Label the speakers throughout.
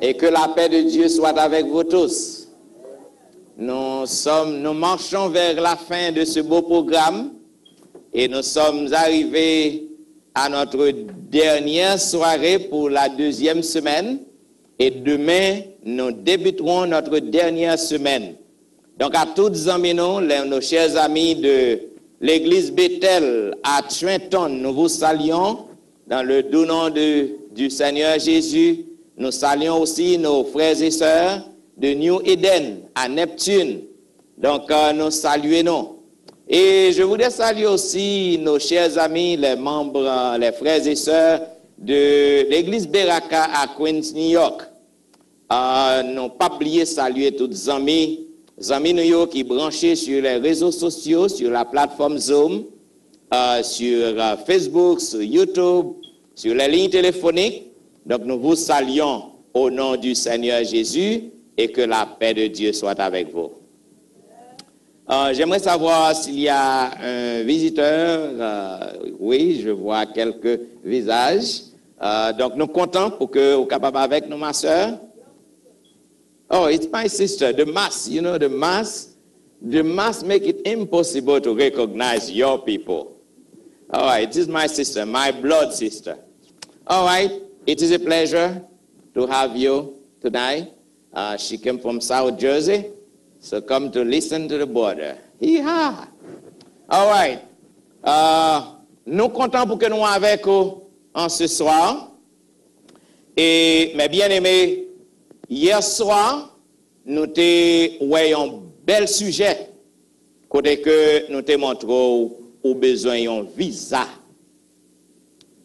Speaker 1: Et que la paix de Dieu soit avec vous tous. Nous marchons vers la fin de ce beau programme et nous sommes arrivés à notre dernière soirée pour la deuxième semaine. Et demain, nous débuterons notre dernière semaine. Donc à toutes les amis, nos chers amis de l'église Bethel à Trenton, nous vous saluons dans le doux nom du Seigneur Jésus. Nous saluons aussi nos frères et sœurs de New Eden à Neptune. Donc nous saluons. Et je voudrais saluer aussi nos chers amis, les membres, les frères et sœurs de l'église Beraka à Queens, New York. Nous pas oublié saluer tous les amis New York qui branchés sur les réseaux sociaux, sur la plateforme Zoom, sur Facebook, sur YouTube, sur les lignes téléphoniques. Donc nous vous saluons au nom du Seigneur Jésus et que la paix de Dieu soit avec vous. J'aimerais savoir s'il y a un visiteur. Oui, je vois quelques visages. Donc nous comptons pour que vous capable avec nous, ma soeur. Oh, it's my sister. The mask, you know, the mask make it impossible to recognize your people. All right, this is my sister, my blood sister. All right, it is a pleasure to have you tonight. She came from South Jersey, so come to listen to the border. Hee-ha! All right. Nous comptons pour que nous avec vous en ce soir. Et mes bien-aimés, hier soir, nous avons un bel sujet, côté que nous te montrons au besoin d'un visa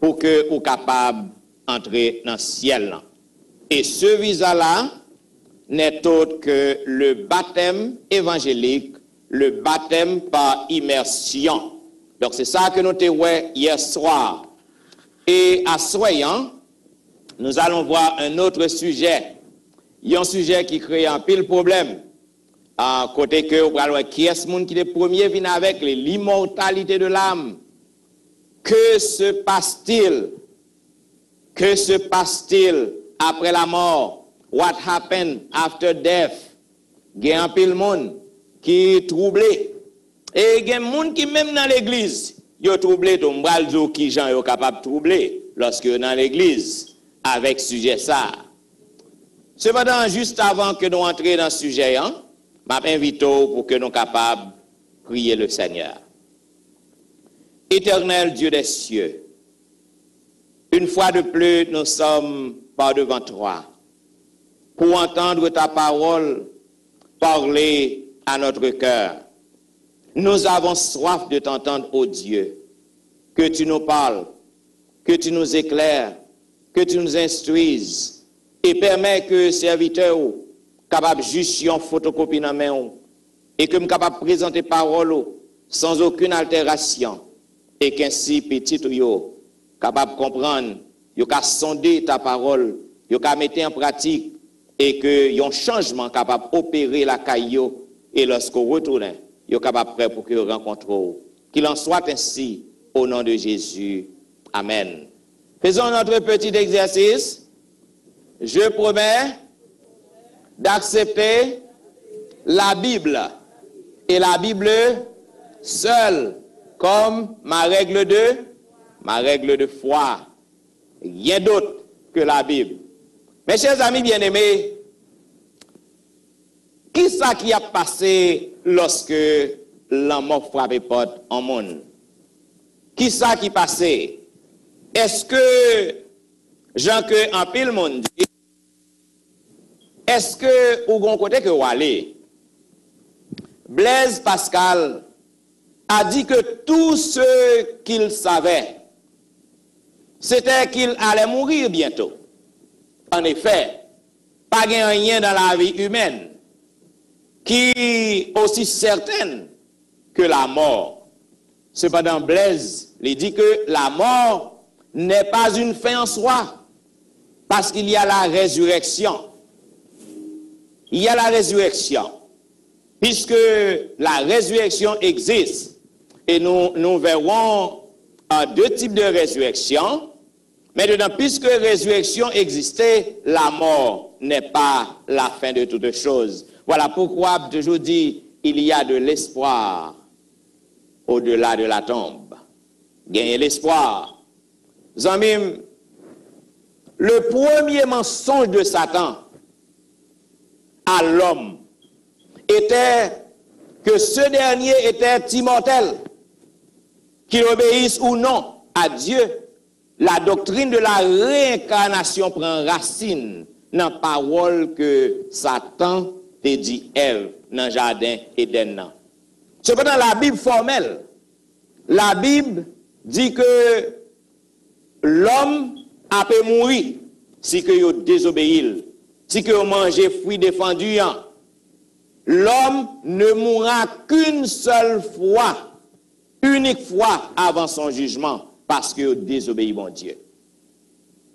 Speaker 1: pour que vous capable d'entrer dans le ciel. Et ce visa-là n'est autre que le baptême évangélique, le baptême par immersion. Donc c'est ça que nous avons hier soir. Et à soyant, nous allons voir un autre sujet. Il y a un sujet qui crée un pile problème. À côté que vous allez voir qui est ce monde qui est le premier vient avec l'immortalité de l'âme. Que se passe-t-il? Que se passe-t-il après la mort? What happened after death? Il y a un pile monde qui est troublé. Et il y a un monde qui même dans l'église, il est troublé. Donc, qui gens est capable de troubler lorsque dans l'église avec sujet ça. Cependant, juste avant que nous entrions dans ce sujet, je m'invite pour que nous soyons capables de prier le Seigneur. Éternel Dieu des cieux, une fois de plus, nous sommes par devant toi pour entendre ta parole parler à notre cœur. Nous avons soif de t'entendre, ô Dieu, que tu nous parles, que tu nous éclaires, que tu nous instruises. Et permet que serviteur capable juste une photocopie dans main et que me capable présenter parole sans aucune altération et qu'ainsi petit yo capable comprendre yo ka sonder ta parole yo ka mettre en pratique et que yon changement capable opérer la caillou et lorsqu'on retourne yo capable prêt pour que rencontre qu'il en soit ainsi au nom de Jésus. Amen. Faisons notre petit exercice. Je promets d'accepter la Bible et la Bible seule comme ma règle de foi. Rien d'autre que la Bible. Mes chers amis bien-aimés, qui ça qui a passé lorsque la mort frappe porte en monde? Qui ça qui passé? Est-ce que Jean que en pile monde dit, est-ce que ou gon côté que ou aller? Blaise Pascal a dit que tout ce qu'il savait, c'était qu'il allait mourir bientôt. En effet, pas rien dans la vie humaine qui est aussi certaine que la mort. Cependant, Blaise lui dit que la mort n'est pas une fin en soi, parce qu'il y a la résurrection. Il y a la résurrection. Puisque la résurrection existe, et nous verrons deux types de résurrection. Maintenant, puisque la résurrection existait, la mort n'est pas la fin de toutes choses. Voilà pourquoi toujours dit, il y a de l'espoir au-delà de la tombe. Gagner l'espoir. Zamim, le premier mensonge de Satan à l'homme était que ce dernier était immortel, qu'il obéisse ou non à Dieu. La doctrine de la réincarnation prend racine dans la parole que Satan te dit Ève dans le jardin Éden. Cependant, la Bible formelle, la Bible dit que l'homme a pu mourir si que il désobéit, si que il mange fruits défendus. L'homme ne mourra qu'une seule fois, unique fois avant son jugement, parce qu'il désobéit mon Dieu.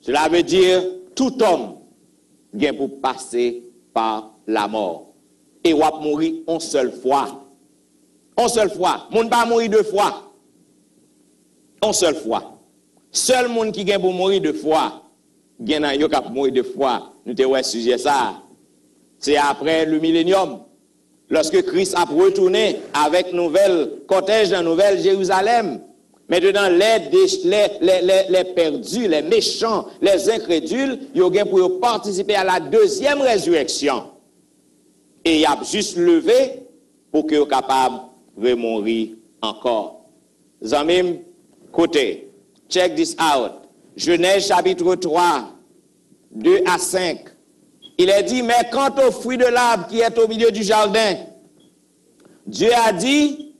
Speaker 1: Cela veut dire tout homme vient pour passer par la mort. Et on va mourir une seule fois. Une seule fois. Moun pas mourir deux fois. Une seule fois. Seul monde qui vient pour mourir deux fois, vient pour mourir deux fois. Nous te sujet ça. C'est après le millénium. Lorsque Christ a retourné avec nouvelle cortège dans Nouvelle Jérusalem, maintenant les perdus, les méchants, les incrédules, ils ont pour participer à la deuxième résurrection. Et il a juste levé pour qu'ils soient capables de mourir encore. Zamim, côté, check this out. Genèse chapitre 3, 2 à 5. Il est dit, mais quant au fruit de l'arbre qui est au milieu du jardin, Dieu a dit,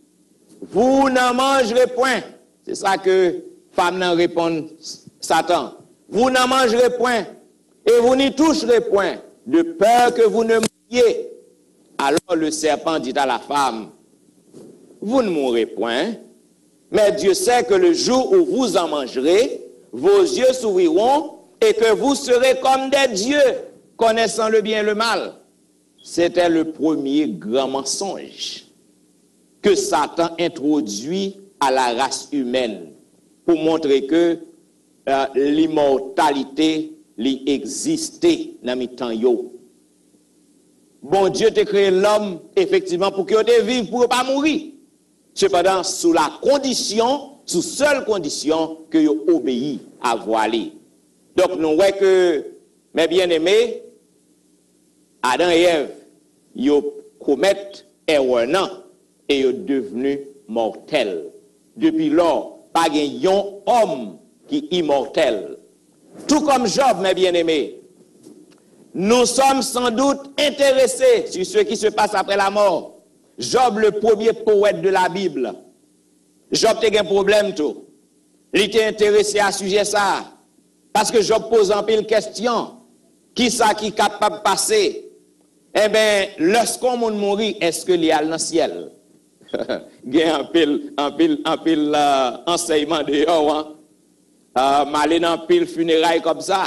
Speaker 1: vous n'en mangerez point. C'est ça que femme n'en répond Satan. Vous n'en mangerez point et vous n'y toucherez point, de peur que vous ne mouriez. Alors le serpent dit à la femme, vous ne mourrez point, mais Dieu sait que le jour où vous en mangerez, vos yeux s'ouvriront et que vous serez comme des dieux, connaissant le bien et le mal. C'était le premier grand mensonge que Satan introduit à la race humaine pour montrer que l'immortalité existait dans les temps. Bon Dieu t'a créé l'homme effectivement pour qu'il vive, pour ne pas mourir. Cependant, sous la condition, sous seule condition que il obéit à voiler. Donc nous voyons que, mes bien-aimés, Adam et Ève, ils commettent erreur et ils sont devenus mortels. Depuis lors, pas un homme qui est immortel. Tout comme Job, mes bien-aimés, nous sommes sans doute intéressés sur ce qui se passe après la mort. Job, le premier poète de la Bible. Job a un problème tout. Il était intéressé à ce sujet ça. Parce que Job pose un peu de questions. Qui ça qui est capable de passer? Eh bien, lorsqu'on mourit, est-ce qu'il y a dans le ciel? Il y a un pile enseignement dehors. M'aller dans un pile funérailles comme ça.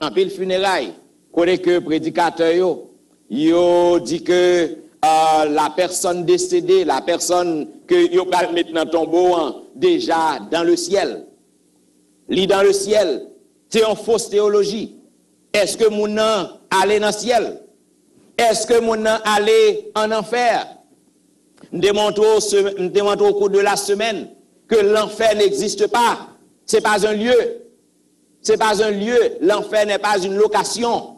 Speaker 1: Un pile funérailles. Connaît que prédicateur yo dit que la personne décédée, la personne que yo va mettre dans ton tombeau déjà dans le ciel. Li dans le ciel, c'est une fausse théologie. Est-ce que mon nom aller dans le ciel? Est-ce que mon nom aller en enfer? Nous démontrons au cours de la semaine que l'enfer n'existe pas. C'est pas un lieu. C'est pas un lieu. L'enfer n'est pas une location.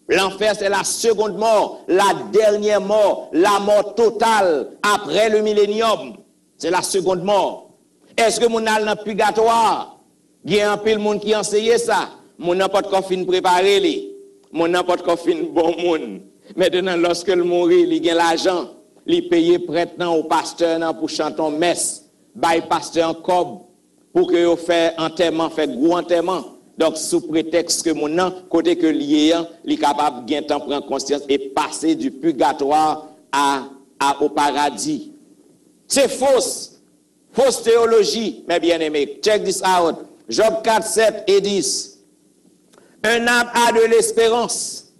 Speaker 1: L'enfer, c'est la seconde mort, la dernière mort, la mort totale après le millénium. C'est la seconde mort. Est-ce que mon al dans le purgatoire? Il y a un peu de monde qui enseigne ça. Mon n'a pas de coffin préparé li. Mon n'a pas de coffin bon monde. Maintenant, lorsque le mourit, il a l'argent, il paye prêtement au pasteur pour chanter en messe, bail pasteur en cob pour que vous fasse enterrement, fait gros enterrement. Donc, sous prétexte que mon nom, côté que lié, il est capable de temps prendre conscience et passer du purgatoire au paradis. C'est fausse. Fausse théologie, mes bien-aimés. Check this out. Job 4, 7 et 10. Un arbre a de l'espérance.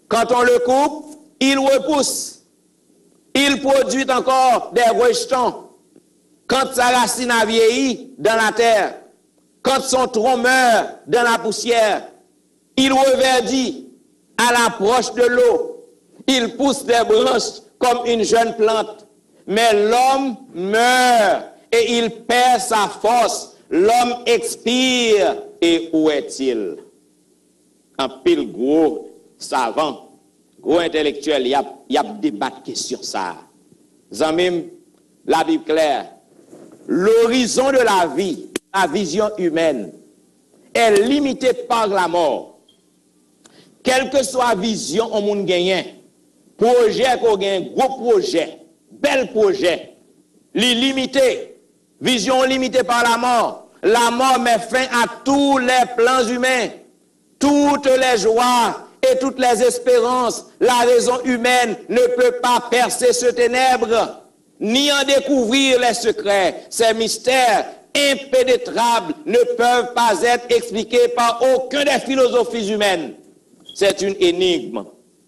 Speaker 1: Quand on le coupe, il repousse. Il produit encore des rejetons. Quand sa racine a vieilli dans la terre, quand son tronc meurt dans la poussière, il reverdit À l'approche de l'eau, il pousse des branches comme une jeune plante. Mais l'homme meurt et il perd sa force. L'homme expire. Et où est-il? Un pile gros savant, gros intellectuel, il y a débattu question ça. Zamim, la Bible claire, l'horizon de la vie, la vision humaine, est limitée par la mort. Quelle que soit la vision au monde gagnant, projet qu'on gagne, gros projet, bel projet, limité, vision limitée par la mort. La mort met fin à tous les plans humains, toutes les joies et toutes les espérances. La raison humaine ne peut pas percer ce ténèbre, ni en découvrir les secrets. Ces mystères impénétrables ne peuvent pas être expliqués par aucun des philosophies humaines. C'est une énigme,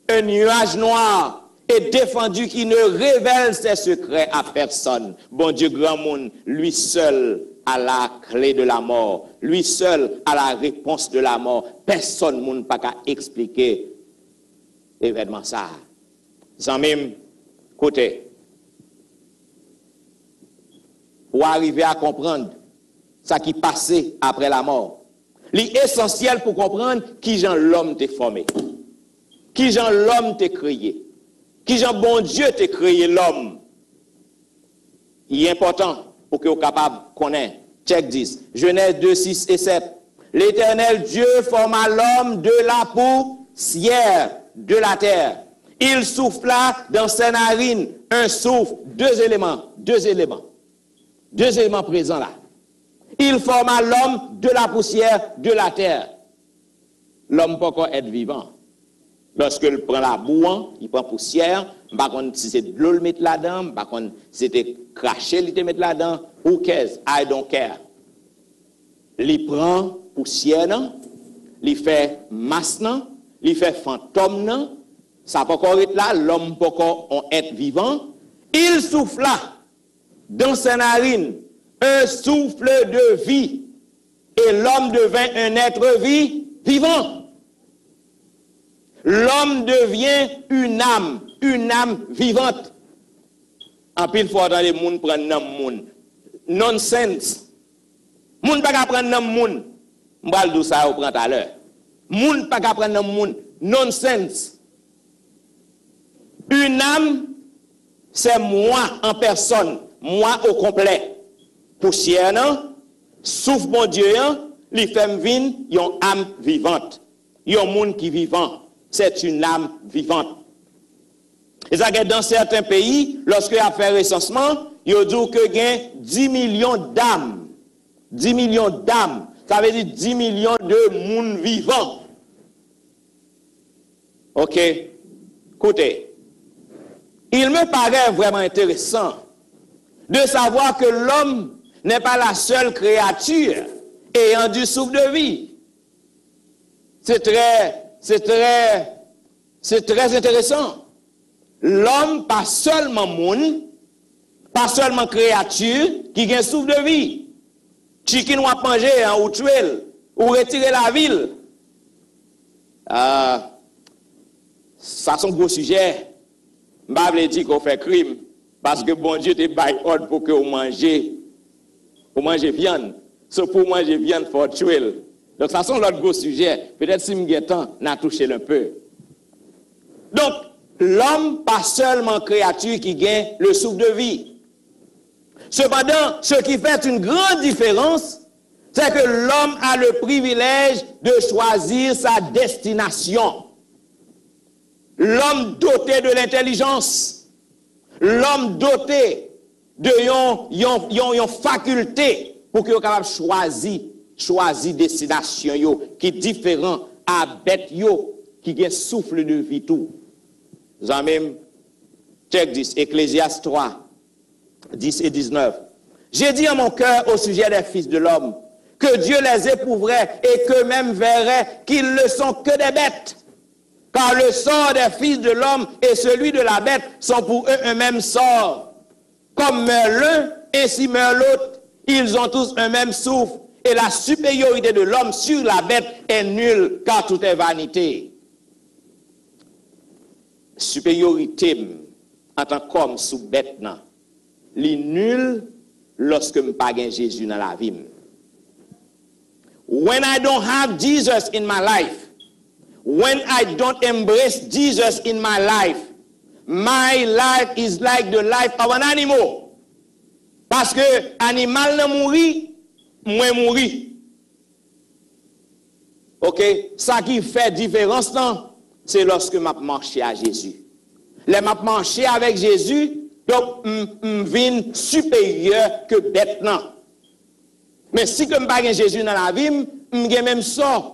Speaker 1: un nuage noir est défendu qui ne révèle ses secrets à personne. Bon Dieu grand monde, lui seul a la clé de la mort. Lui seul a la réponse de la mort. Personne ne peut pas expliquer l'événement ça. Sans même côté, pour arriver à comprendre ce qui passait après la mort, l'essentiel pour comprendre qui Jean l'homme t'est formé, qui Jean l'homme t'est créé, qui Jean bon Dieu t'est créé l'homme. Il est important pour que vous soyez capable de connaître. Check 10. Genèse 2, 6 et 7. L'Éternel Dieu forma l'homme de la poussière de la terre. Il souffla dans ses narines un souffle, deux éléments présents là. Il forma l'homme de la poussière de la terre. L'homme peut encore être vivant. Lorsqu'il prend la boue, il prend poussière, par contre, si c'est de l'eau, le mettre là-dedans, par contre, si c'était craché, il te mettre là-dedans, who cares? I don't care. Il prend poussière, il fait masse, il fait fantôme, ça peut encore être là, l'homme peut encore être vivant. Il souffla dans ses narines un souffle de vie, et l'homme devint un être vivant. L'homme devient une âme vivante. En pile fois dans les monde prendre nom monde. Nonsense. Monde pas prendre nom monde. M'bal dou ça au prend à l'heure. Monde pas prendre nom monde. Nonsense. Une âme c'est moi en personne, moi au complet. Poussière non, souffle bon Dieu, li fait vin, yon âme vivante. Yon monde qui vivant. C'est une âme vivante. Et ça que dans certains pays, lorsque y a fait recensement, il dit que y a 10 millions d'âmes. 10 millions d'âmes. Ça veut dire 10 millions de monde vivants. Ok. Écoutez. Il me paraît vraiment intéressant de savoir que l'homme n'est pas la seule créature ayant du souffle de vie. C'est très intéressant. L'homme, pas seulement monde, pas seulement créature, qui a un souffle de vie. Chicken ou à manger, ou tuer, ou retirer la ville. Ça, c'est un gros sujet. Je ne vais pas dire qu'on fait crime, parce que bon Dieu te baille ordre pour que vous mangez viande. C'est pour manger viande, il faut tuer. Donc, ça, c'est l'autre gros sujet. Peut-être si je temps, on a touché un peu. Donc, l'homme, pas seulement créature qui gagne le souffle de vie. Cependant, ce qui fait une grande différence, c'est que l'homme a le privilège de choisir sa destination. L'homme doté de l'intelligence, l'homme doté de yon faculté pour qu'il soit capable de choisir destination yo, qui est différent à bête yo, qui a souffle de vie tout. Même, check 10, Ecclésiaste 3, 10 et 19. J'ai dit en mon cœur au sujet des fils de l'homme, que Dieu les éprouverait et qu'eux-mêmes verraient qu'ils ne sont que des bêtes. Car le sort des fils de l'homme et celui de la bête sont pour eux un même sort. Comme meurt l'un, ainsi meurt l'autre. Ils ont tous un même souffle. Et la supériorité de l'homme sur la bête est nulle, car tout est vanité. supériorité en tant qu'homme sous bête nan, li nul lorsque me pas gen Jésus dans la vie. When I don't have Jesus in my life, when I don't embrace Jesus in my life is like the life of an animal. Parce que animal nan mouri, moi mouri. OK, ça qui fait différence là, c'est lorsque m'a marché à Jésus. Les m'a marché avec Jésus, donc vin supérieur que bête nan. Mais si que m'pa gen Jésus dans la vie, m'gen même ça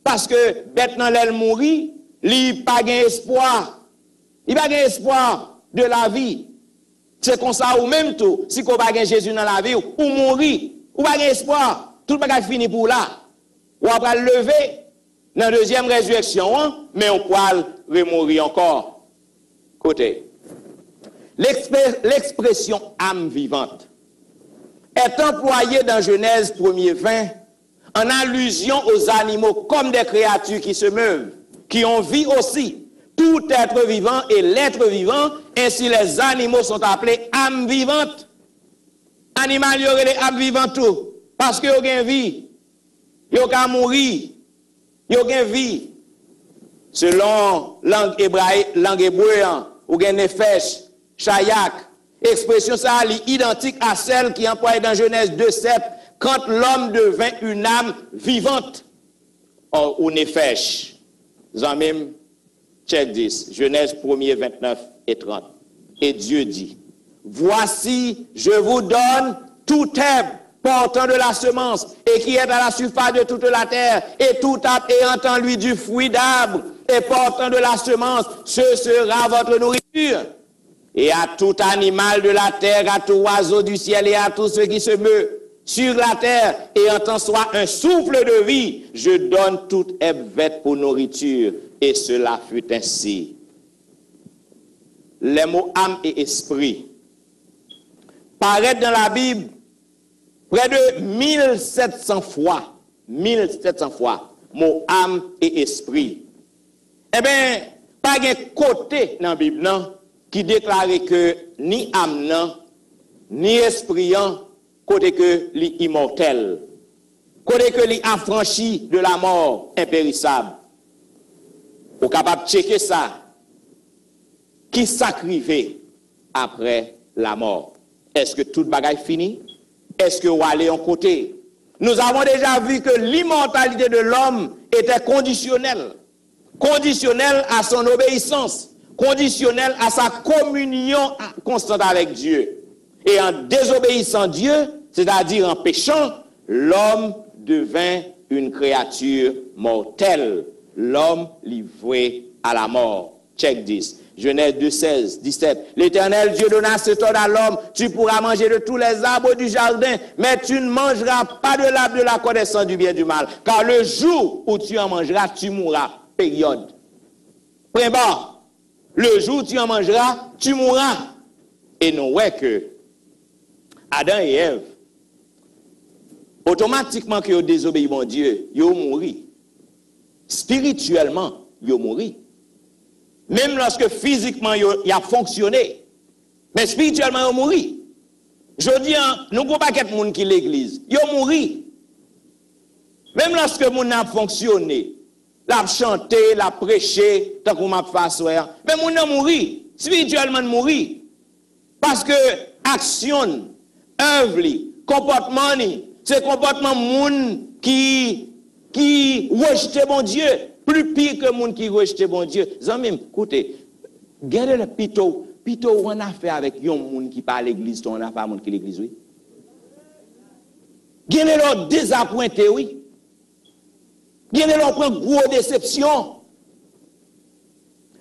Speaker 1: parce que bête nan l'elle mouri, li pa gen espoir. Il pa gen espoir de la vie. C'est comme ça ou même tout, si qu'on pa gen Jésus dans la vie ou mourir, ou pa gen espoir, tout bagay fini pour là. Ou après lever dans la deuxième résurrection, mais on peut remourir encore. Côté. L'expression âme vivante est employée dans Genèse 1:20 en allusion aux animaux comme des créatures qui se meuvent, qui ont vie aussi. Tout être vivant et l'être vivant, ainsi les animaux sont appelés âmes vivantes. Animal, il y aurait des âmes vivantes tout, parce qu'ils ont une vie. Ils ont mourir. Ils ont une vie. Selon langue hébraïque, langue hébreu, ou gen nefesh, chayak, expression ça est identique à celle qui est employée dans Genèse 2:7, quand l'homme devint une âme vivante, ou nefesh. Zamim, check this, Genèse 1:29 et 30. Et Dieu dit, voici, je vous donne tout herbe portant de la semence et qui est à la surface de toute la terre, et tout arbre ayant en lui du fruit d'arbre et portant de la semence, ce sera votre nourriture. Et à tout animal de la terre, à tout oiseau du ciel et à tout ce qui se meut sur la terre, et en soit un souffle de vie, je donne toute herbe verte pour nourriture. Et cela fut ainsi. Les mots âme et esprit paraissent dans la Bible près de 1700 fois. 1700 fois. Mots âme et esprit. Eh bien, pas de côté dans la Bible non, qui déclare que ni âme non, ni esprit non, côté que l'immortel, côté que l'affranchi de la mort impérissable. Vous êtes capable de checker ça. Qui s'acrivait après la mort? Est-ce que toute bagaille finit? Est-ce que vous allez en côté? Nous avons déjà vu que l'immortalité de l'homme était conditionnelle. Conditionnelle à son obéissance. Conditionnelle à sa communion constante avec Dieu. Et en désobéissant Dieu, c'est-à-dire en péchant, l'homme devint une créature mortelle. L'homme livré à la mort. Check this. Genèse 2:16, 17. L'Éternel Dieu donna cet ordre à l'homme, tu pourras manger de tous les arbres du jardin, mais tu ne mangeras pas de l'arbre de la connaissance du bien et du mal. Car le jour où tu en mangeras, tu mourras. Période. Point barre. Le jour où tu en mangeras, tu mourras. Et non, ouais que Adam et Ève, automatiquement que ils désobéissent mon Dieu, ils ont mouru. Spirituellement, ils ont mouru. Même lorsque physiquement, il a fonctionné. Mais spirituellement, il a mouru. Je dis, nous ne pouvons pas être monde qui l'église. Il a mouru. Même lorsque le monde a fonctionné, l'a chanté, l'a prêché, tant qu'on m'a fait soir. Mais le monde a mouru. Spirituellement, il a mouru. Parce que action, œuvre, comportement, c'est comportement monde qui rejette bon Dieu. Plus pire que monde qui rejette bon Dieu. Zami, écoutez, gardez le pito on a fait avec un monde qui parle l'église, on a pas monde qui l'église, oui. Gardez le désappointé, oui. Gardez le gros déception.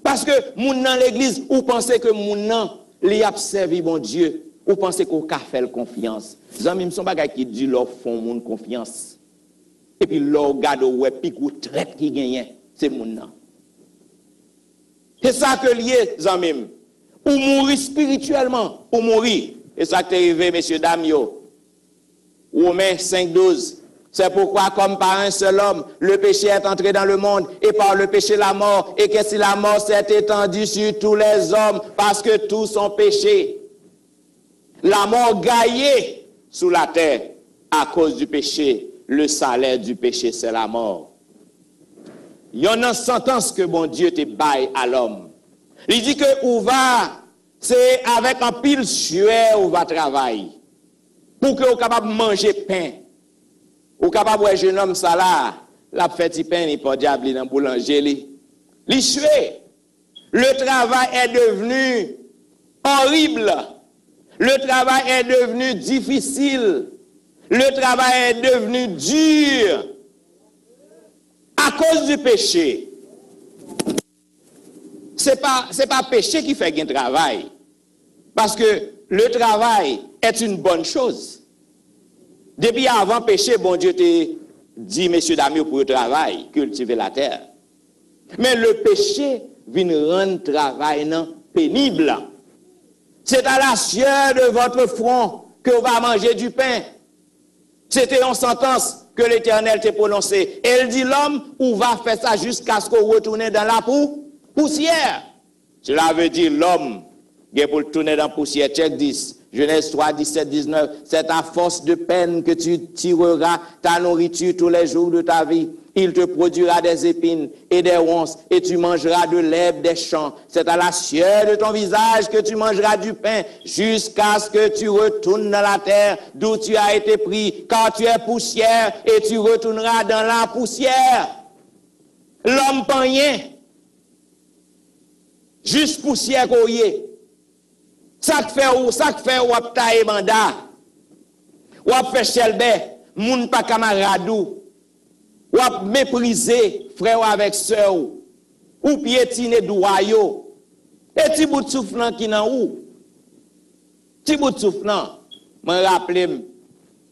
Speaker 1: Parce que monde dans l'église, ou pensez que monde nan li a servi bon Dieu, ou pensez qu'on a fait confiance. Zami, me son bagay qui dit leur font monde confiance. Et puis leur garde ouais picou traite qui gagne, c'est monde nan. C'est ça que lié Zamim. Ou mourir spirituellement, ou mourir. Et ça qui est arrivé, messieurs, dames, yo. Romains 5:12. C'est pourquoi, comme par un seul homme, le péché est entré dans le monde, et par le péché la mort, et que si la mort s'est étendue sur tous les hommes, parce que tous ont péché. La mort gaillée sous la terre à cause du péché. Le salaire du péché, c'est la mort. Il y en a une sentence que bon Dieu te baille à l'homme. Il dit que où va, c'est avec un pile sueur où va travailler. Pour que vous capable de manger pain. Ou capable de jeune homme ça là, la fait pain, il peut diable dans boulanger. Il suer. Le travail est devenu horrible. Le travail est devenu difficile. Le travail est devenu dur. À cause du péché. C'est pas péché qui fait gain travail. Parce que le travail est une bonne chose. Depuis avant péché, bon Dieu t'a dit, messieurs, dames, pour le travail, cultiver la terre. Mais le péché vient rendre le travail pénible. C'est à la sueur de votre front que vous va manger du pain. C'était une sentence que l'Éternel t'a prononcée. Elle dit l'homme, où va faire ça jusqu'à ce qu'on retourne dans la poussière. Cela veut dire l'homme, pour retourner dans la poussière. Check 10. Genèse 3, 17, 19. C'est à force de peine que tu tireras ta nourriture tous les jours de ta vie. Il te produira des épines et des ronces, et tu mangeras de l'herbe des champs. C'est à la sueur de ton visage que tu mangeras du pain, jusqu'à ce que tu retournes dans la terre d'où tu as été pris, car tu es poussière, et tu retourneras dans la poussière. L'homme pas rien. Juste poussière qu'on y est. Ça que fait ou ap taille mandat. Ou ap fait chelbe, moun pa camaradou. Ou ap mépriser frère avec sœur ou piétiner douayo. Et ti bout soufflant qui nan ou. Ti bout soufflant, me rappelle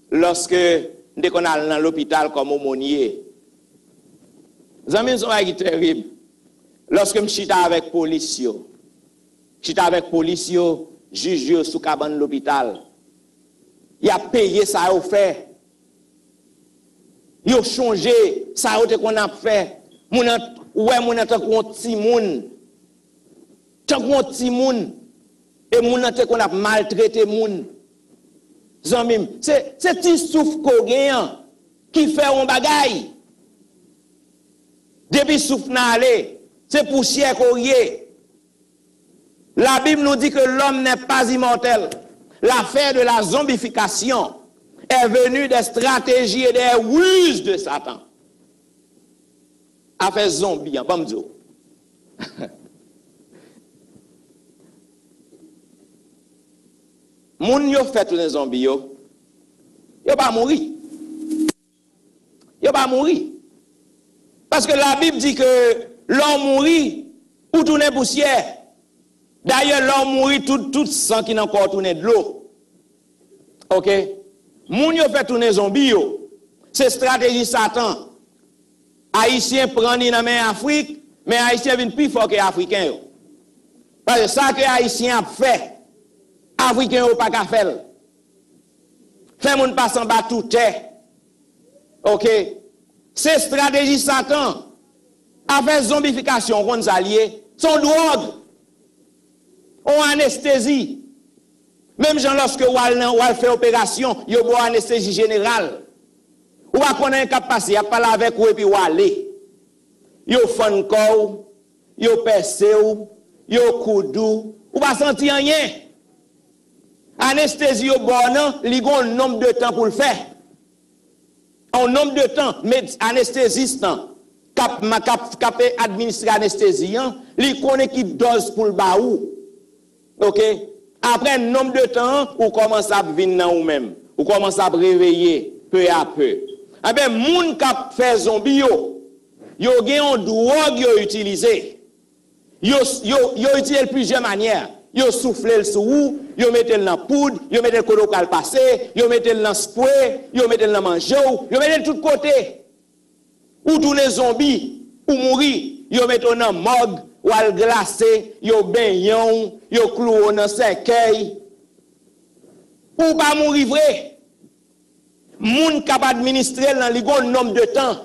Speaker 1: lorsque dès qu'on allait dans l'hôpital comme aumônier. Zami son qui terrible. Lorsque je chita avec policio. Juge sous cabane l'hôpital. Il a payé ça au fait. Il a changé ça qu'on a fait. Mon tant qu'on ti moun. Tant qu'on ti moun et mon tant qu'on a maltraité moun. Zanmim, c'est ti souf kogen qui fait un bagay. Depuis souf na aller, c'est poussière koye. La Bible nous dit que l'homme n'est pas immortel. L'affaire de la zombification est venue des stratégies et des ruses de Satan. Affaire zombie, en Bamzo. Moun yo fait tous les zombies yo pas mourir. Yo pas mourir. Parce que la Bible dit que l'homme mourit ou tourner poussière. D'ailleurs, l'homme mourit tout sang qui n'a encore tourné de l'eau. OK? Moun yo fait tourner zombie yo. C'est stratégie Satan. Haïtien prend ni dans main Afrique, mais Haïtien vient plus fort que Africain yo. Parce que ça que Haïtien a fait, Africain yo pas qu'à faire. Fait moun pas s'en battre tout est. OK? C'est stratégie Satan. Avec zombification, on alliés, son drogue. On anesthésie. Même gens lorsque on fait opération, il y a anesthésie générale. Ou va connaître un cap passé, il parler avec ou et puis ou aller. Yo fon corps, yo percé ou, yo koudou, ou pas sentir rien. Anesthésie au bon, li gon nombre de temps pour le faire. Un nombre de temps, mais anesthésiste cap administrer anesthésie, li connaît qui dose pour le baou. OK? Après un nombre de temps, ou commence à venir dans vous-même. Ou commence à réveiller peu à peu. Eh bien, moun k'ap fait zombie yo gen un drogue yo utilisé. Yo utilisé de plusieurs manières. Yo souffle le sou, yo mette le dans poudre, yo mette le kolokal passé, yo mette le dans spray, yo mette le dans manger, yo mette le tout côté. Ou tous les zombies, ou mourir, yo mette le dans morgue, ou al glacé, yo baignon, yo cloué dans cercueil. Ou pas mourir vrai. Moun capable administrer dans le nombre de temps.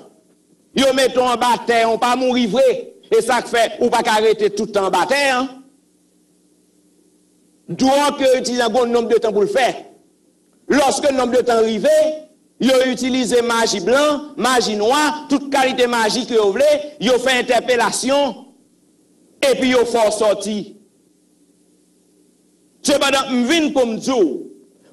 Speaker 1: Yo mettons en bataille, on pas mourir vrai. Et ça fait, ou pas arrêter tout le temps en bataille. Hein? Donc, utiliser un bon nombre de temps pour le faire. Lorsque le nombre de temps arrive, ils ont utilisé magie blanc, magie noire, toute qualité magie que vous voulez, ils ont fait interpellation, et puis ils ont fait sortir. Cependant, je viens pour me dire,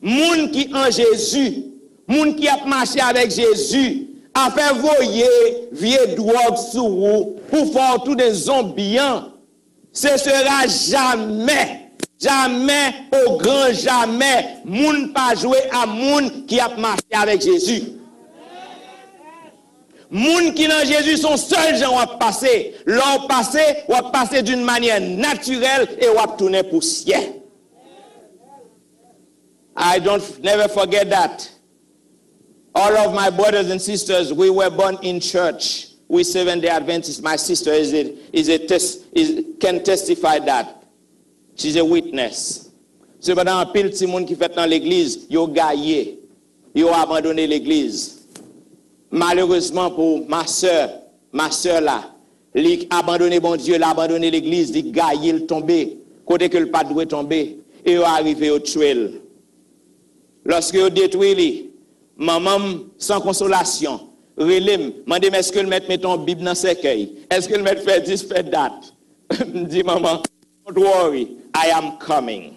Speaker 1: moun qui en Jésus, moun qui a marché avec Jésus, a fait voyer vieux drogue sur vous pour faire tout des zombies. Ce sera jamais, au grand jamais, moun pas jouer à moun qui a marché avec Jésus. Moun qui dans Jésus sont seuls gens qui ont passé. L'ont passé d'une manière naturelle et ont tourné poussière. I don't never forget that. All of my brothers and sisters, we were born in church. We Seventh-day Adventists. My sister can testify that. She's a witness. C'est pendant un pile de monde qui fait dans l'église, ils ont gaillé, ils ont abandonné l'église. Malheureusement pour ma soeur là, il a abandonné bon Dieu, il a abandonné l'église, il a gaillé, il tombé, côté que le pas doit tomber, et il est arrivé au tuer. Lorsque il détruit, maman sans consolation, relève, m'a dit, est-ce que le maître met ton Bible dans ses cueils? Est-ce que le maître fait this, fait that? Me dit, maman, don't worry, I am coming.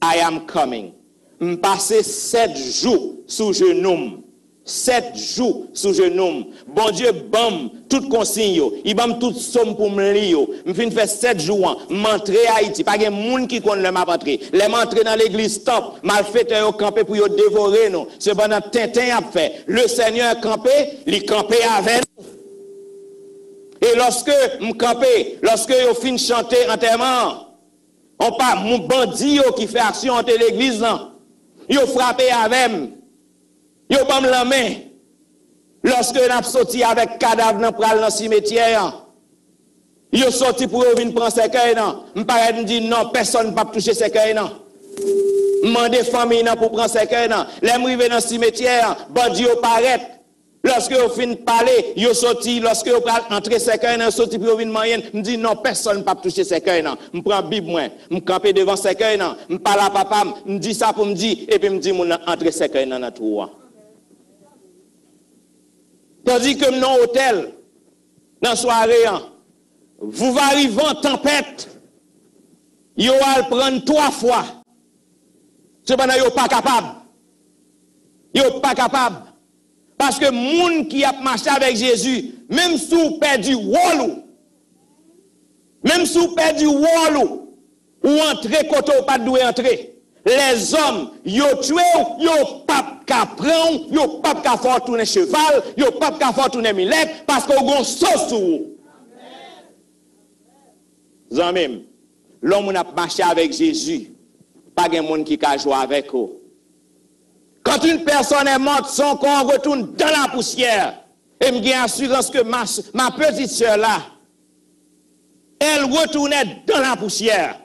Speaker 1: I am coming. Me passer 7 jours sous genou. 7 jours sous genou. Bon Dieu, bam, toute consigne, il bam toute somme pour me lire. Me fin faire 7 jours, m'entrer à Haïti. Pas de monde qui connaît m'a entrer. Les m'entrer dans l'église stop, mal fait au camper pour yo dévorer nous. C'est pendant Tintin a fait. Le Seigneur campé, il campé avec nous. Et lorsque m'campé, lorsque yo fin chanter enterrement, on pas mon bandit qui fait action entre l'église là. Yo frappé avec moi. Yo bam la main. Lorsque on a sorti avec cadavre dans pral dans cimetière. Yo sorti pour venir prendre cercueil non. M'paraît me dit non, personne pas toucher cercueil non. Mandé famille non pour prendre cercueil non. Les m'rivé dans cimetière, bandi yo paraît. Lorsque vous finissez de parler, vous sorti, lorsque vous entrez cercueil, vous sorti pour venir manger, me dit non, personne ne peut toucher cercueil. Je prends la Bible, je campe devant cercueil, je parle à papa, je dis ça pour me dire, et puis je dis, je entre cercueil dans la tour. Tandis que dans l'hôtel, dans la soirée, vous arrivez en tempête, vous allez prendre 3 fois. Cependant, vous n'êtes pas capable. Vous n'êtes pas capable. Parce que moun qui a marché avec Jésus, même si vous perdu wallou, même si vous perdu wallou, ou entrer côté ou pas doué entrer, les hommes, yo tué, yo pas qu'à prendre, yo pas qu'à faire tourner cheval, yo pas qu'à faire tourner millet, parce qu'on gon sauce sur vous. Zanmim, l'homme qui a marché avec Jésus, pas de monde qui a joué avec vous. Quand une personne est morte, son corps retourne dans la poussière. Et j'ai assurance que ma petite sœur là, elle retournait dans la poussière.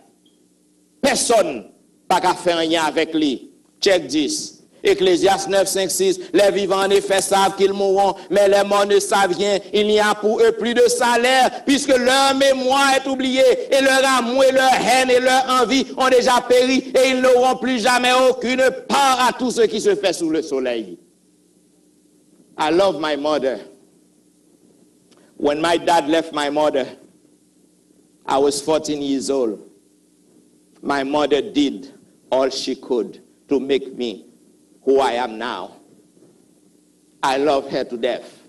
Speaker 1: Personne n'a qu'à faire rien avec lui. Check 10. Ecclésiaste 9, 5, 6. Les vivants en effet savent qu'ils mourront, mais les morts ne savent rien. Il n'y a pour eux plus de salaire, puisque leur mémoire est oubliée, et leur amour et leur haine et leur envie ont déjà péri, et ils n'auront plus jamais aucune part à tout ce qui se fait sous le soleil. I love my mother. When my dad left my mother, I was 14 years old. My mother did all she could to make me who I am now. I love her to death.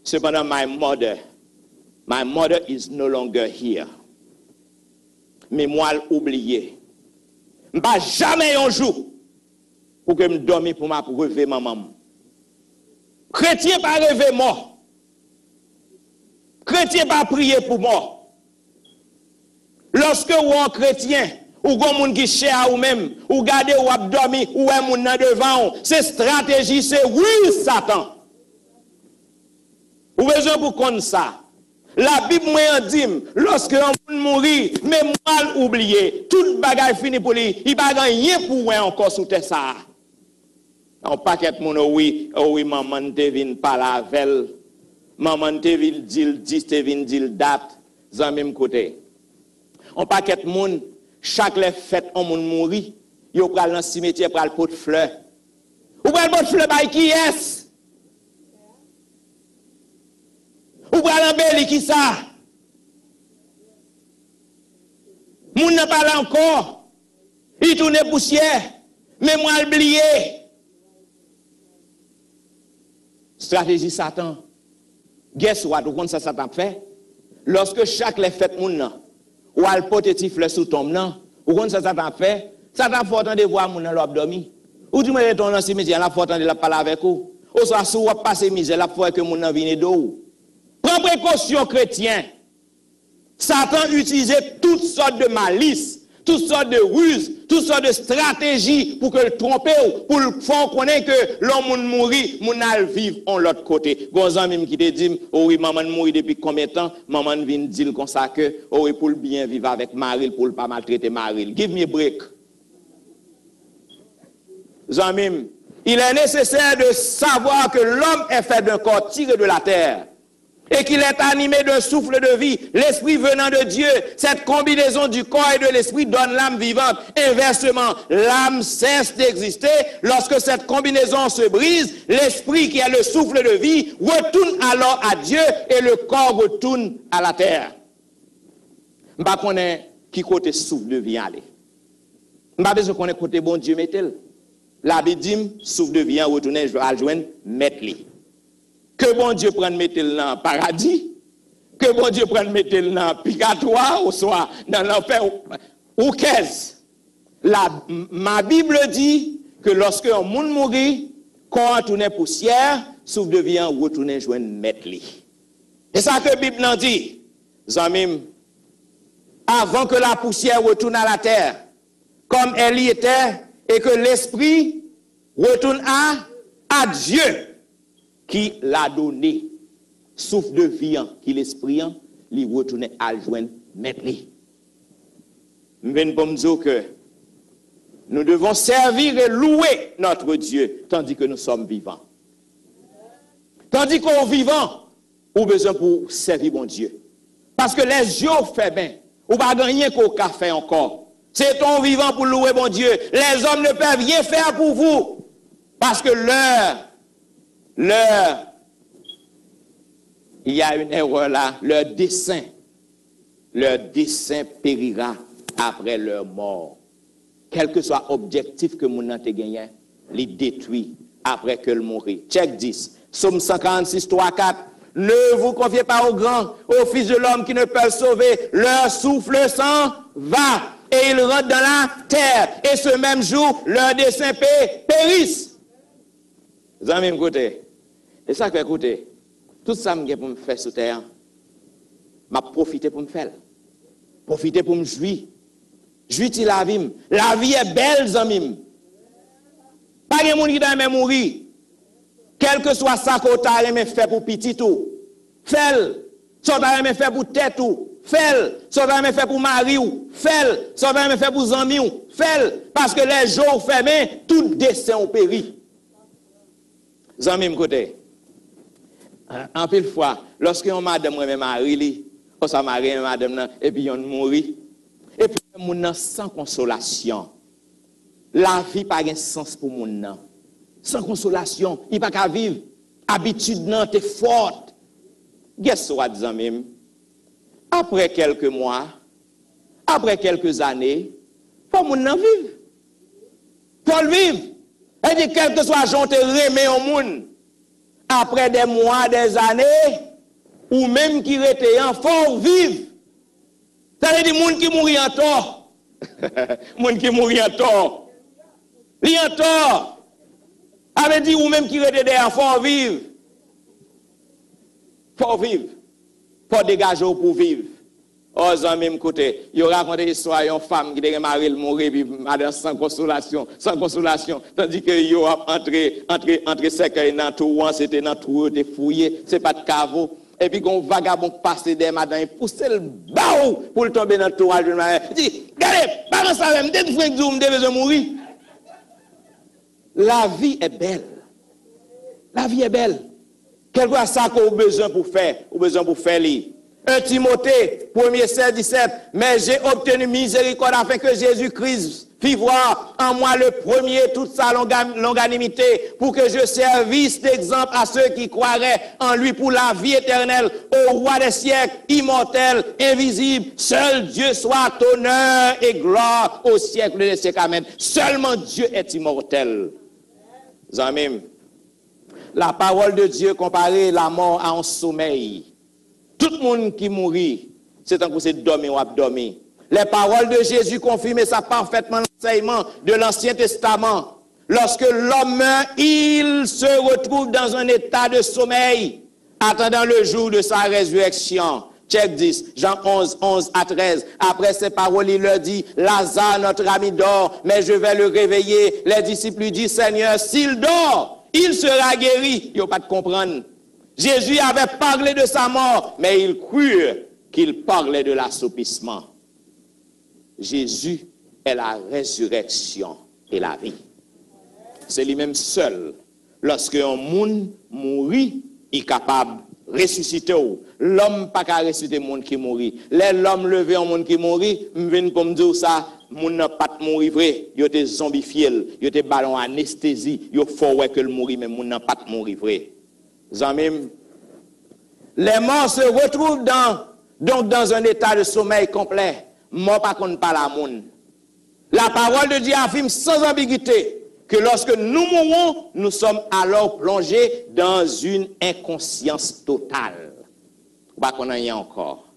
Speaker 1: Cependant, my mother is no longer here. Mémoire oubliée. Je ne vais jamais un jour pour que je dorme pour ma rêver maman. Chrétien pas rêver mort. Chrétien pas prier pour mort. Lorsque vous êtes chrétien, ou gon moun qui cher ou même, ou gade ou ap dormi, ou un moun nan devant, c'est stratégie, c'est oui Satan. Ou besoin pour connaître ça. La Bible m'a dit, lorsque un moun mourit, mais mal oublié, toute bagaille fini pour lui, il pas rien pour rien encore sous terre ça. Un paquet de monde, oui, maman te vin pas la velle. Maman te vin dit, te vin dit date, zanmim côté. Un paquet de monde, chaque les fête, on moun mouri, yo pral dans cimetière pral pot de fleurs. Ou pral pot de fleurs bay qui est? Ou pral embelli qui ça? Moun n'a pas là encore. Il tourne poussière, mais moi oublié. Stratégie Satan. Guess what? Vous comprenez ça Satan fait? Lorsque chaque les fête moun nan, ou al pote ti fleur sous tombe nan, vous comprenez ça Satan fait? Satan faut entendre voir moun nan l'abdomi. Ou du moins ton dans cimetière là faut entendre la parler avec vous. Ou soit sou ou passer misère là faut que moun nan vienne d'où. Prends précaution chrétien. Satan utilisait toutes sortes de malices, toutes sortes de ruses, toutes sortes de stratégies pour que le tromper, pour le faire connaître que l'homme mourit, moun al vivre en l'autre côté. Gonzan même qui te dit, oh oui, maman mourit depuis combien de temps? Maman vient dire comme ça que, oh oui, pour le bien vivre avec Maril, pour le pas maltraiter Maril. Give me a break. Zamim, il est nécessaire de savoir que l'homme est fait d'un corps tiré de la terre. Et qu'il est animé d'un souffle de vie, l'esprit venant de Dieu. Cette combinaison du corps et de l'esprit donne l'âme vivante. Inversement, l'âme cesse d'exister. Lorsque cette combinaison se brise, l'esprit qui est le souffle de vie retourne alors à Dieu et le corps retourne à la terre. Je ne sais pas qui côté souffle de vie aller. Je ne sais pas si on côté bon Dieu mettez-le. La Bible dit, souffle de vie retourne à joindre mettre-le. Que bon Dieu prenne mettre dans le paradis, que bon Dieu prenne mettre dans le purgatoire, ou soit dans l'enfer, ou qu'est-ce? Ma Bible dit que lorsque un monde mourit, quand on tourne poussière, souffle de vie retourne joindre mettre. Et ça que la Bible en dit, Zamim, avant que la poussière retourne à la terre, comme elle y était, et que l'esprit retourne à Dieu, qui l'a donné, souffle de vie, qui l'esprit, lui retourne à joindre maintenant. Je viens pour me dire que nous devons servir et louer notre Dieu, tandis que nous sommes vivants. Tandis qu'on est vivant, on a besoin pour servir mon Dieu. Parce que les yeux fait bien, ou pas gagner qu'au café encore. C'est ton vivant pour louer mon Dieu. Les hommes ne peuvent rien faire pour vous. Parce que il y a une erreur là, leur dessein périra après leur mort. Quel que soit l'objectif que mon ante gagné, il détruit après que le mourir. Check 10. Psaume 146, 3, 4. Ne vous confiez pas aux grands, aux fils de l'homme qui ne peuvent sauver. Leur souffle s'en va et ils rentrent dans la terre. Et ce même jour, leur dessein périssent. Vous avez écouté. Et ça, écoutez, tout ça que je pour me faire sur terre, m'a profité pour me faire. Profiter pour me jouir. Jouir de la vie. La vie est belle, zamim. Pas de monde qui doit mourir. Quel que soit ça qu'on t'a fait pour petit tout. Fais-le. Ça t'a fait pour tête tout. Fais-le. Ça t'a fait pour mari ou. Fais-le. Ça t'a fait pour zami ou. Fais-le. Parce que les jours fermés, tout dessin au péri. Zamim côté. En pile fois, lorsque on madame ou mari, on s'est marié madame et puis on mourit. Et puis mon sans consolation. La vie pas de sens pour mon sans consolation, il pas qu'à vivre. Habitude non t'es forte. Guess what zamim? Après quelques mois, après quelques années, faut mon vivre. Faut le vivre. Et dit quel que soit j'en te remet au monde. Après des mois, des années, ou même qui étaient en faut vivre. Ça veut dire monde qui mourit en tort. Monde qui mourit en tort. Li en tort. Avait dit ou même qui étaient derrière faut vivre. Faut vivre. Faut dégager pour vivre. Oh, ça même côté, il raconte l'histoire d'une femme qui est mariée, mourir, puis madame sans consolation, tandis que yo a entré cercueil dans tout, c'était dans tout, était fouillé, c'est pas de caveau. Et puis qu'on vagabond passe des madame, pousse le baou pour le tomber dans tout, il dit, regardez, pas ça même, dès que vous devez mourir. La vie est belle. La vie est belle. Quel que soit ça qu'on a besoin pour faire, ou besoin pour faire les. 1 Timothée, 1er 16, 17. Mais j'ai obtenu miséricorde afin que Jésus-Christ fit voir en moi le premier toute sa longanimité, pour que je servisse d'exemple à ceux qui croiraient en lui pour la vie éternelle, au roi des siècles, immortel, invisible. Seul Dieu soit honneur et gloire au siècle des siècles. Amen. Seulement Dieu est immortel. Amen. La parole de Dieu comparait la mort à un sommeil. Tout le monde qui mourit, c'est un coup c'est dormir ou abdormir. Les paroles de Jésus confirment ça parfaitement l'enseignement de l'Ancien Testament. Lorsque l'homme meurt, il se retrouve dans un état de sommeil, attendant le jour de sa résurrection. Check 10, Jean 11, 11 à 13. Après ces paroles, il leur dit, Lazare, notre ami, dort, mais je vais le réveiller. Les disciples lui disent, Seigneur, s'il dort, il sera guéri. Il n'y a pas de comprendre. Jésus avait parlé de sa mort, mais ils crurent qu'il parlait de l'assoupissement. Jésus est la résurrection et la vie. C'est lui-même seul. Lorsque un monde mourit, il est capable de ressusciter. L'homme pas qu'à ressusciter le monde qui mourit. L'homme levé un monde qui mourit, je viens pour me dire ça, monde n'a pas de mourir vrai. Il était zombifié, il était ballon anesthésie, il faut que le mourir, mais monde n'a pas de mourir vrai. Les morts se retrouvent donc dans un état de sommeil complet. Mort par contre pas la monde. La parole de Dieu affirme sans ambiguïté que lorsque nous mourons, nous sommes alors plongés dans une inconscience totale. Pas qu'on en y a encore.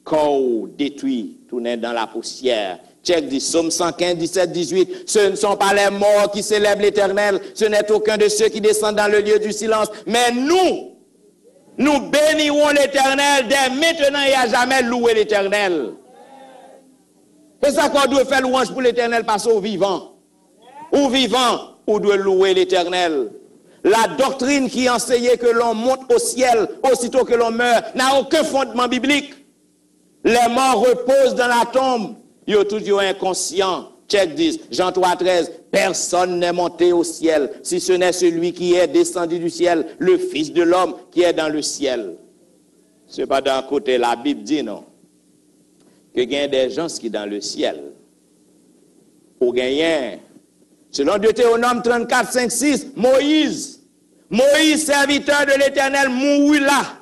Speaker 1: Corps détruit, tourné dans la poussière. Check dit Psaume 115, 17, 18. Ce ne sont pas les morts qui célèbrent l'Éternel, ce n'est aucun de ceux qui descendent dans le lieu du silence, mais nous bénirons l'Éternel dès maintenant et à jamais louer l'Éternel. C'est ça qu'on doit faire louange pour l'Éternel parce qu'au vivant. Au vivant, on doit louer l'Éternel. La doctrine qui enseignait que l'on monte au ciel aussitôt que l'on meurt n'a aucun fondement biblique. Les morts reposent dans la tombe. Ils sont toujours inconscients. Check 10, Jean 3, 13. Personne n'est monté au ciel, si ce n'est celui qui est descendu du ciel, le Fils de l'homme qui est dans le ciel. Ce n'est pas d'un côté, la Bible dit non. Que il y a des gens qui sont dans le ciel. Ou gagner. Selon Deutéronome 34, 5, 6, Moïse, serviteur de l'Éternel, mourut là.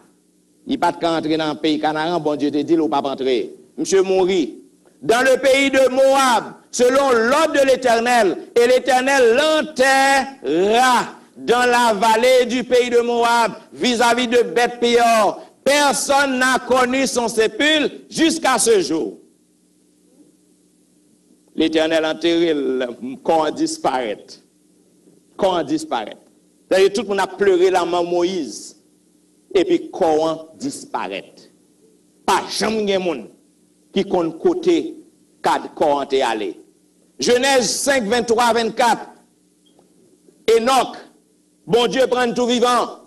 Speaker 1: Il n'a pas de entrer dans le pays Canaan, bon Dieu te dit, il n'a pas entrer. Monsieur mourit. Dans le pays de Moab, selon l'ordre de l'Éternel, et l'Éternel l'enterra dans la vallée du pays de Moab, vis-à-vis de Beth-Péor. Personne n'a connu son sépulcre jusqu'à ce jour. L'Éternel enterré, quand disparaît. Quand disparaît. D'ailleurs, tout le monde a pleuré la main Moïse. Et puis, quand disparaît. Pas jamais de monde qui compte côté quand est allé. Genèse 5, 23, 24. Enoch, bon Dieu prend tout vivant.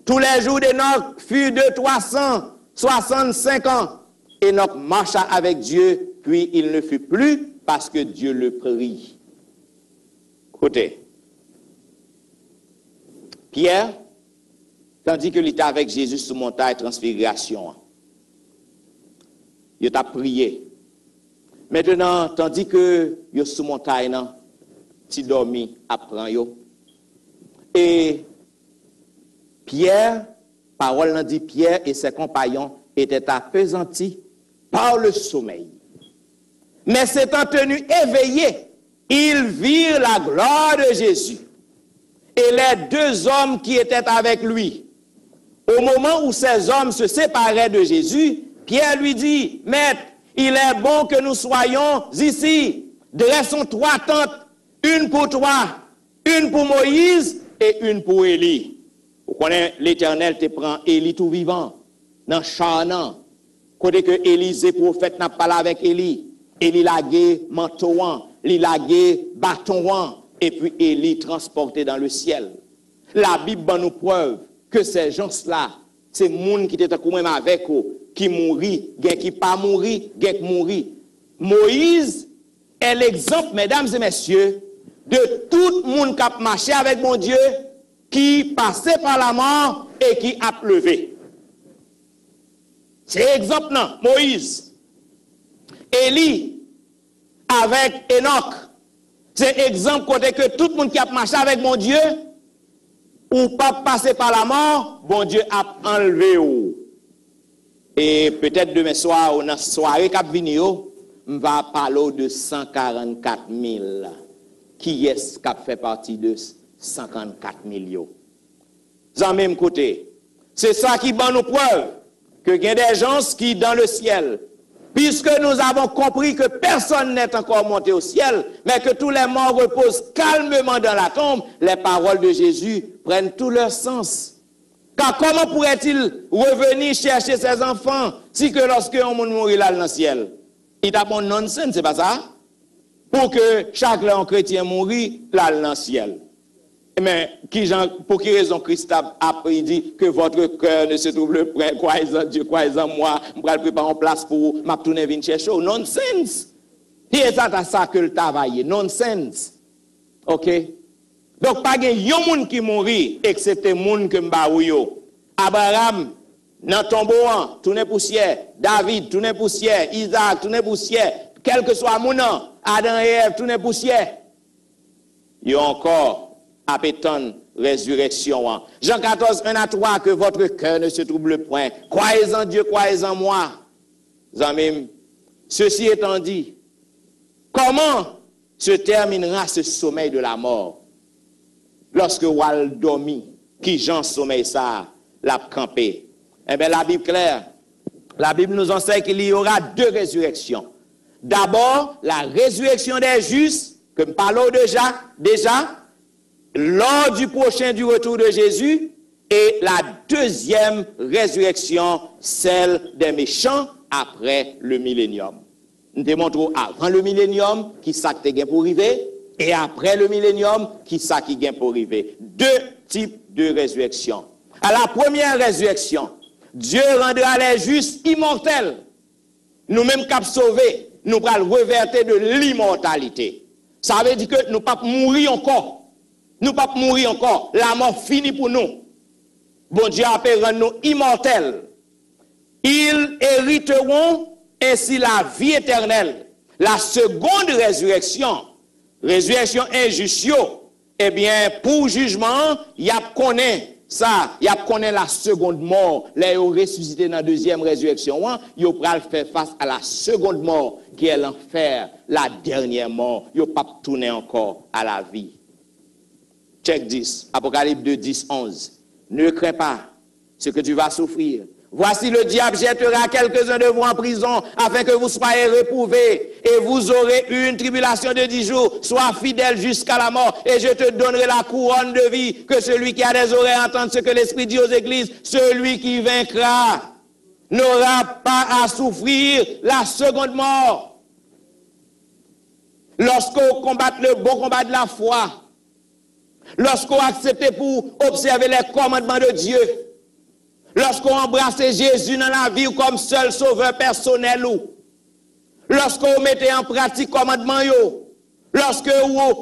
Speaker 1: Tous les jours d'Enoch furent de 365 ans. Enoch marcha avec Dieu, puis il ne fut plus parce que Dieu le prit. Côté. Pierre, tandis que il était avec Jésus sous montagne transfiguration, il a prié. Maintenant, tandis que il est sous montagne, il dormi, apprend yo. Et Pierre, parole dit Pierre et ses compagnons étaient appesantis par le sommeil. Mais s'étant tenus éveillés, ils virent la gloire de Jésus et les deux hommes qui étaient avec lui. Au moment où ces hommes se séparaient de Jésus, Pierre lui dit, « Maître, il est bon que nous soyons ici. Dressons 3 tentes, une pour toi, une pour Moïse et une pour Élie. » Vous connaissez, l'Éternel te prend Élie tout vivant, dans Chanan. Côté que Élisée, prophète, n'a pas parlé avec Élie. Élie lagué manteau, Élie lagué bâton, et puis Élie transporté dans le ciel. La Bible nous preuve que ces gens-là, c'est les gens qui étaient même avec eux, qui mourit, qui pas mourit, qui mourit. Moïse est l'exemple, mesdames et messieurs, de tout le monde qui a marché avec mon Dieu, qui passait par la mort et qui a levé. C'est exemple, non, Moïse, Élie, avec Enoch. C'est exemple côté que tout le monde qui a marché avec mon Dieu, ou pas passé par la mort, bon Dieu a enlevé ou. Et peut-être demain soir, ou dans la soirée qui vient, on va parler de 144 000. Qui est-ce qui fait partie de 144 000? Dans le même côté. C'est ça qui va nous preuve que il y a des gens qui dans le ciel, puisque nous avons compris que personne n'est encore monté au ciel, mais que tous les morts reposent calmement dans la tombe, les paroles de Jésus prennent tout leur sens. Car comment pourrait-il revenir chercher ses enfants si que lorsque on mourit là dans le ciel? Il a bon nonsense, c'est pas ça? Pour que chaque chrétien mourit là dans le ciel. Mais pour quelle raison Christ a dit que votre cœur ne se trouble près, croyez en Dieu, croyez en moi, je vais préparer une place pour vous, je vais tourner venir chercher. Nonsense! C'est ça que le travail, nonsense. Ok? Donc, pas de yon qui mourit, excepté moun que m'baouyo. Abraham, dans tombeau, tourne poussière. David, tourne poussière. Isaac, tourne poussière. Quel que soit mon nom, Adam et Ève, tourne poussière. Yo encore, appétant résurrection. Jean 14, 1 à 3, que votre cœur ne se trouble point. Croyez en Dieu, croyez en moi. Zamim, ceci étant dit, comment se terminera ce sommeil de la mort? Lorsque Wal dormi, qui Jean sommeil ça, l'a campé. Eh bien, la Bible claire, la Bible nous enseigne qu'il y aura deux résurrections. D'abord, la résurrection des justes, que nous parlons déjà, lors du prochain du retour de Jésus, et la deuxième résurrection, celle des méchants, après le millénium. Nous démontrons avant le millénium, qui ça qui est pour arriver, et après le millénium, qui ça qui est pour arriver. Deux types de résurrection. À la première résurrection, Dieu rendra les justes immortels. Nous-mêmes cap sauvés, nous allons reverter de l'immortalité. Ça veut dire que nous ne pouvons pas mourir encore. Nous ne pouvons pas mourir encore. La mort finit pour nous. Bon Dieu a fait rendre nous immortels. Ils hériteront ainsi la vie éternelle. La seconde résurrection, résurrection injuste, eh bien, pour jugement, il y a connaît ça, il y a connaît la seconde mort. Là, ils ont ressuscité dans la deuxième résurrection. Ils ont fait face à la seconde mort, qui est l'enfer, la dernière mort. Ils n'ont pas tourné encore à la vie. Check 10, Apocalypse 2, 10, 11. Ne crains pas ce que tu vas souffrir. Voici le diable jettera quelques-uns de vous en prison afin que vous soyez reprouvés et vous aurez une tribulation de 10 jours. Sois fidèle jusqu'à la mort et je te donnerai la couronne de vie. Que celui qui a des oreilles entende ce que l'Esprit dit aux églises. Celui qui vaincra n'aura pas à souffrir la seconde mort. Lorsqu'on combat le bon combat de la foi, lorsqu'on accepte pour observer les commandements de Dieu, lorsqu'on embrasse Jésus dans la vie comme seul sauveur personnel, lorsqu'on mettait en pratique commandement, lorsque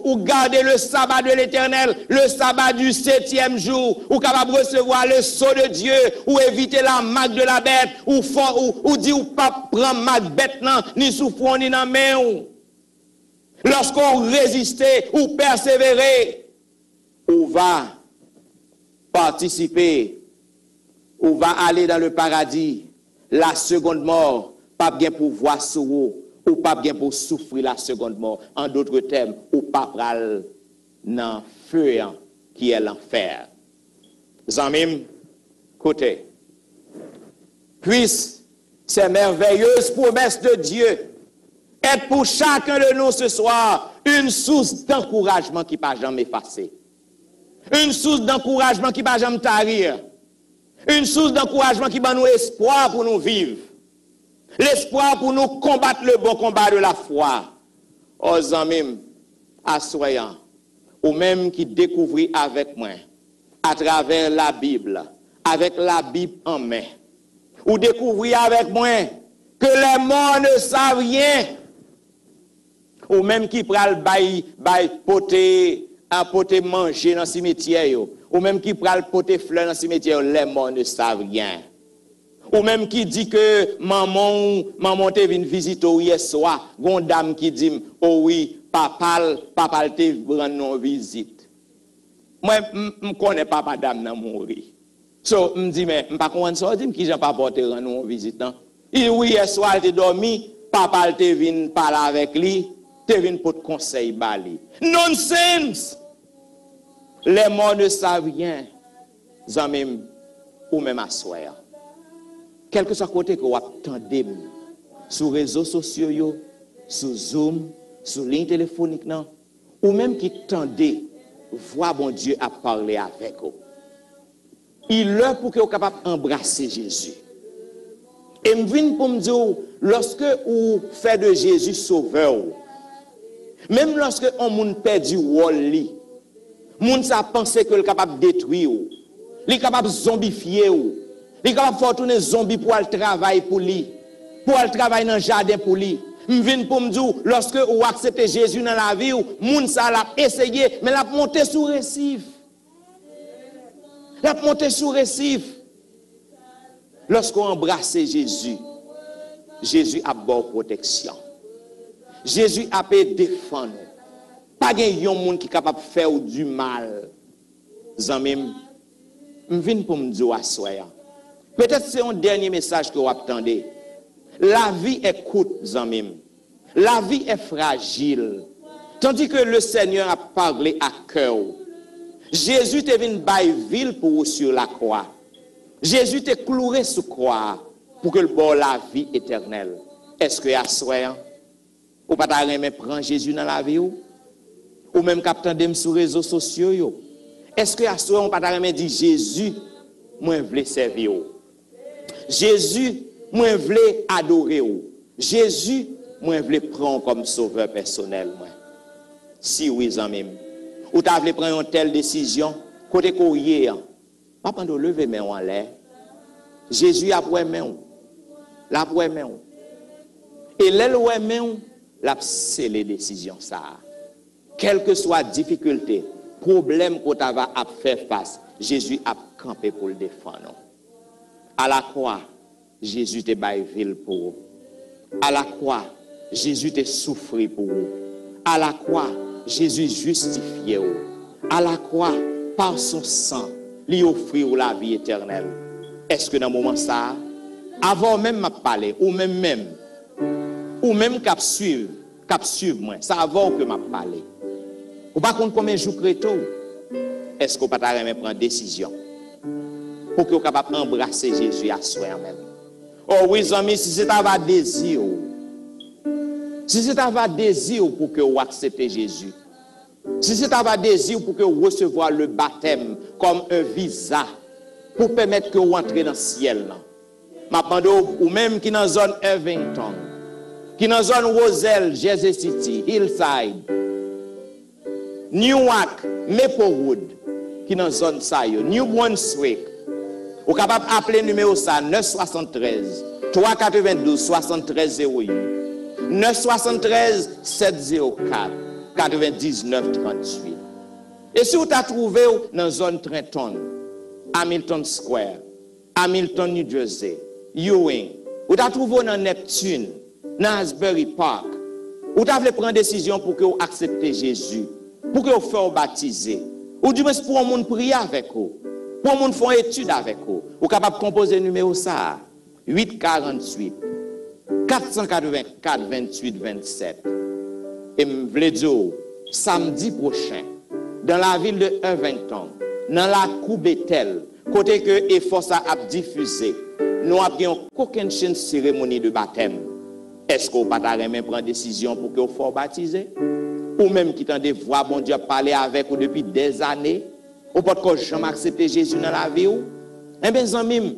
Speaker 1: vous gardez le sabbat de l'Éternel, le sabbat du 7e jour, ou capable de recevoir le sceau de Dieu, ou éviter la marque de la bête, ou dire ou pas prendre marque bête, ni souffrant, ni dans main. Lorsqu'on résiste ou persévérer, on va participer, on va aller dans le paradis. La seconde mort, pas bien pour voir sur vous, ou pas bien pour souffrir la seconde mort. En d'autres termes, ou pas pral dans le feu qui est l'enfer. Zamim, côté. Puisse ces merveilleuses promesses de Dieu être pour chacun de nous ce soir une source d'encouragement qui ne va jamais effacer. Une source d'encouragement qui ne va jamais tarir. Une source d'encouragement qui va nous espoir pour nous vivre. L'espoir pour nous combattre le bon combat de la foi. Aux amis, assoyants, ou même qui découvrent avec moi, à travers la Bible, avec la Bible en main, ou découvrez avec moi que les morts ne savent rien. Ou même qui pral bay poté à poté manger dans le cimetière yo. Ou même qui pral poté fleurs dans le cimetière, les morts ne savent rien. Ou même qui dit que maman te vient visiter hier soir, gon dame qui dit oh oui, papa te rendre visite. Moi me connais papa dame nan mourir. So me dit mais pas comprendre ça, dit qui Jean papa te rendre visite non. Il oui hier soir te dormi, papa te vient parler avec lui, te vient pour conseil bali. Nonsense. Les morts ne savent rien. Zamim ou même assoir. Quel que soit côté que vous attendez sur les réseaux sociaux, sur Zoom, sur ligne téléphonique, non, ou même qui tendez, voir bon Dieu à parler avec vous. Il est l'heure pour que vous soyez capable d'embrasser Jésus. Et je viens pour me dire, lorsque vous faites de Jésus sauveur, même lorsque on perd du wall, moun sa pensé que est capable de détruire, il est capable de zombifier. Il est capable de faire tourner zombie pour aller travailler pour lui. Pour aller travailler dans le jardin pour lui. Je viens pour me dire, lorsque vous acceptez Jésus dans la vie, moun sa l'a essayé, mais l'a monté sous récif. L'a monté sous récif. Lorsqu'on embrasse Jésus, Jésus a bonne protection. Jésus a pu défendre. Pas de monde qui est capable de faire du mal. Zamim, je viens pour me dire à soi. Peut-être c'est un dernier message que vous attendez. La vie est courte, Zamim. La vie est fragile. Tandis que le Seigneur a parlé à cœur. Jésus te venu bailler ville pour vous sur la croix. Jésus te cloué sur la croix pour que le bon la vie éternelle. Est-ce que à soi, ou pas t'arrêter prendre Jésus dans la vie ou même capter sur les réseaux sociaux? Est-ce que à soi on pas t'arrêter dire Jésus, moi je veux servir. Jésus, moi je veux adorer. Jésus, moi je veux prendre comme sauveur personnel. Si oui, en même. Ou tu veux prendre une telle décision, côté courrier, pas pendant lever main en l'air. Jésus a pris main. La pris main. Et l'aile main, la scellé décision ça. Quelle que soit difficulté, problème qu'on va à faire face, Jésus a campé pour le défendre. À la croix, Jésus te baille ville pour vous. À la croix, Jésus te souffrit pour vous. À la croix, Jésus justifié vous. À la croix, par son sang, lui offrir la vie éternelle. Est-ce que dans le moment ça, avant même m'a parlé, ou même cap suivre moi, ça avant que m'a parlé. Ou pas contre combien de jours créto, est-ce qu'on peut pas prendre décision pour que vous capable d'embrasser Jésus à soi même. Oh oui, amis, si c'est un désir, pour que vous acceptez Jésus, si c'est un désir pour que vous recevez le baptême comme un visa pour permettre que vous entrez dans le ciel, ou même qui dans la zone Irvington, qui dans la zone Roselle, Jersey City, Hillside, Newark, Maplewood, qui dans la zone Sayo, New Brunswick, vous êtes capable d'appeler le numéro 973 392 73 08 973 704 99 38. Et si vous avez trouvé dans la zone Trenton, Hamilton Square, Hamilton, New Jersey, Ewing, vous avez trouvé dans Neptune, dans Asbury Park, vous avez pris une décision pour que vous acceptez Jésus, pour que vous fassiez baptiser, ou du moins pour un monde prier avec vous. Pour moun font étude avec vous, vous capable de composer le numéro ça 848 484 28 27. Et me vle dire samedi prochain dans la ville de Irvington, dans la cour Bethel, côté que effort ça a diffusé, nous avons aucune cérémonie de baptême. Est-ce que vous pas prendre décision pour que vous soyez baptisé ou même qui tendez voir bon Dieu parler avec vous depuis des années? Ou pas jamais accepter Jésus dans la vie ou? Eh bien, amis,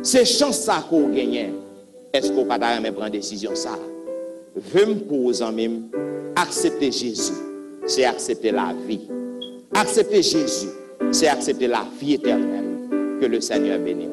Speaker 1: c'est chance ça qu'on gagne. Est-ce qu'on pas prendre décision ça? Veuillez pour vous amis, accepter Jésus, c'est accepter la vie. Accepter Jésus, c'est accepter la vie éternelle. Que le Seigneur bénisse.